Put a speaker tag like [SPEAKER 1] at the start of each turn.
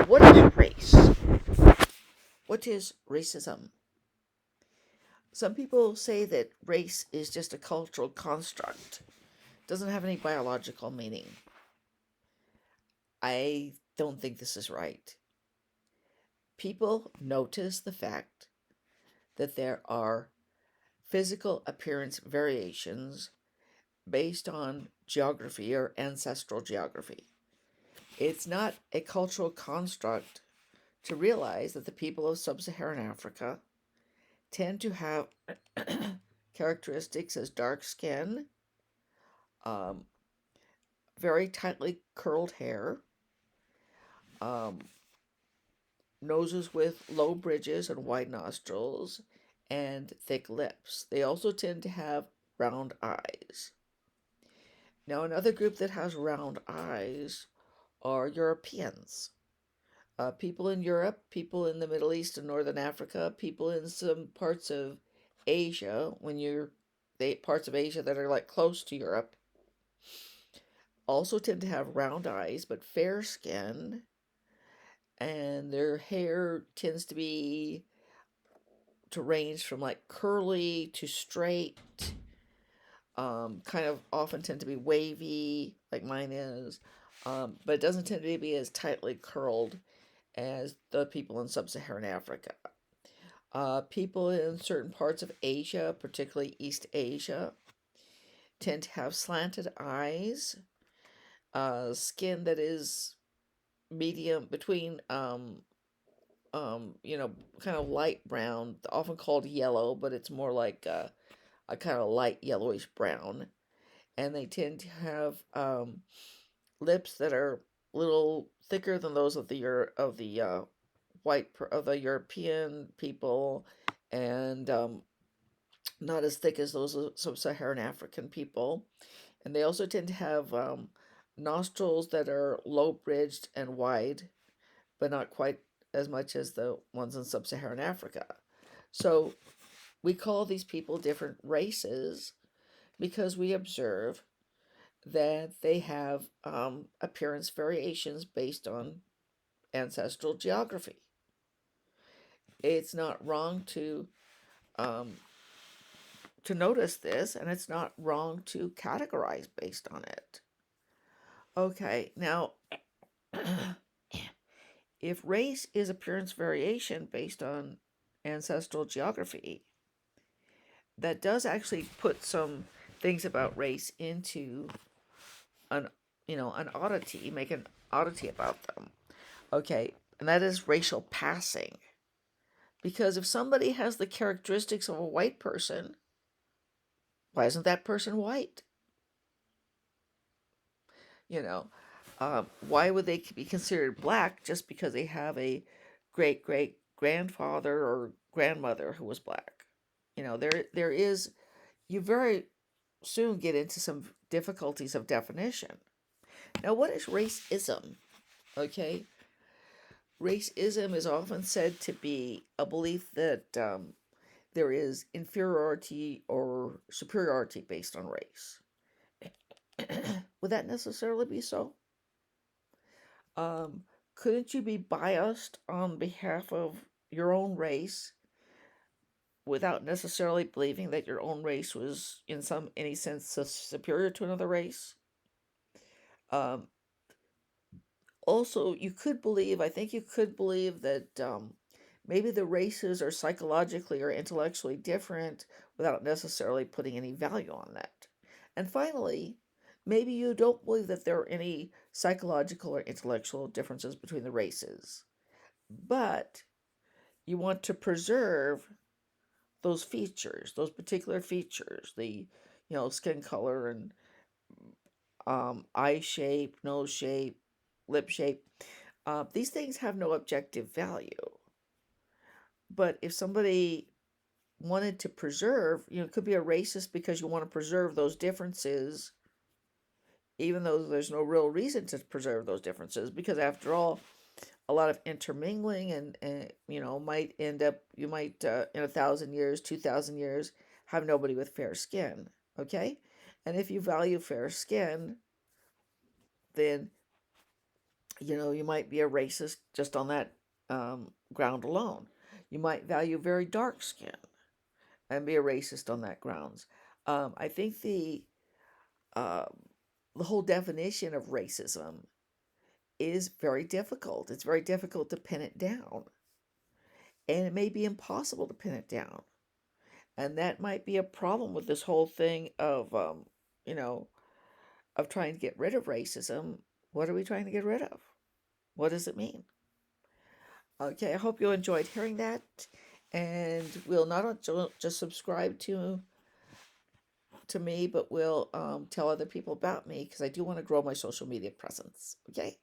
[SPEAKER 1] What is race? What is racism? Some people say that race is just a cultural construct, doesn't have any biological meaning. I don't think this is right. People notice the fact that there are physical appearance variations based on geography or ancestral geography. It's not a cultural construct to realize that the people of sub Saharan Africa tend to have characteristics as dark skin, um, very tightly curled hair, um, noses with low bridges and wide nostrils, and thick lips. They also tend to have round eyes. Now, another group that has round eyes are Europeans. People in Europe, people in the Middle East and Northern Africa, people in some parts of Asia, when you're the parts of Asia that are like close to Europe, also tend to have round eyes but fair skin, and their hair tends to range from like curly to straight, kind of often tend to be wavy like mine is, but it doesn't tend to be as tightly curled as the people in sub-Saharan Africa. People in certain parts of Asia, particularly East Asia, tend to have slanted eyes, skin that is medium between kind of light brown, often called yellow, but it's more like a kind of light yellowish brown. And they tend to have lips that are a little thicker than those of the white of the European people, and not as thick as those of sub-Saharan African people. And they also tend to have nostrils that are low bridged and wide, but not quite as much as the ones in sub-Saharan Africa. So we call these people different races because we observe that they have appearance variations based on ancestral geography. It's not wrong um, to notice this, and it's not wrong to categorize based on it. Okay, now, if race is appearance variation based on ancestral geography, that does actually put some things about race into an an oddity, make an oddity about them. Okay, and that is racial passing. Because if somebody has the characteristics of a white person, why isn't that person white? You know, why would they be considered black just because they have a great great grandfather or grandmother who was black? There is, you very soon get into some difficulties of definition. Now, what is racism? Okay, racism is often said to be a belief that there is inferiority or superiority based on race. Would that necessarily be so? Um, couldn't you be biased on behalf of your own race without necessarily believing that your own race was in any sense superior to another race? Um, Also, I think you could believe that maybe the races are psychologically or intellectually different without necessarily putting any value on that. And finally, maybe you don't believe that there are any psychological or intellectual differences between the races, but you want to preserve those features, those particular features, the skin color and eye shape, nose shape, lip shape. These things have no objective value. But if somebody wanted to preserve, it could be a racist because you want to preserve those differences, even though there's no real reason to preserve those differences, because after all, a lot of intermingling and might end up, you might, in 1,000 years, 2,000 years, have nobody with fair skin. Okay? And if you value fair skin, then You might be a racist just on that ground alone. You might value very dark skin and be a racist on that grounds. I think uh, the whole definition of racism is very difficult. It's very difficult to pin it down, and it may be impossible to pin it down. And that might be a problem with this whole thing you know, of trying to get rid of racism. What are we trying to get rid of? What does it mean? Okay, I hope you enjoyed hearing that, and we'll not just subscribe to me, but we'll tell other people about me because I do want to grow my social media presence. Okay.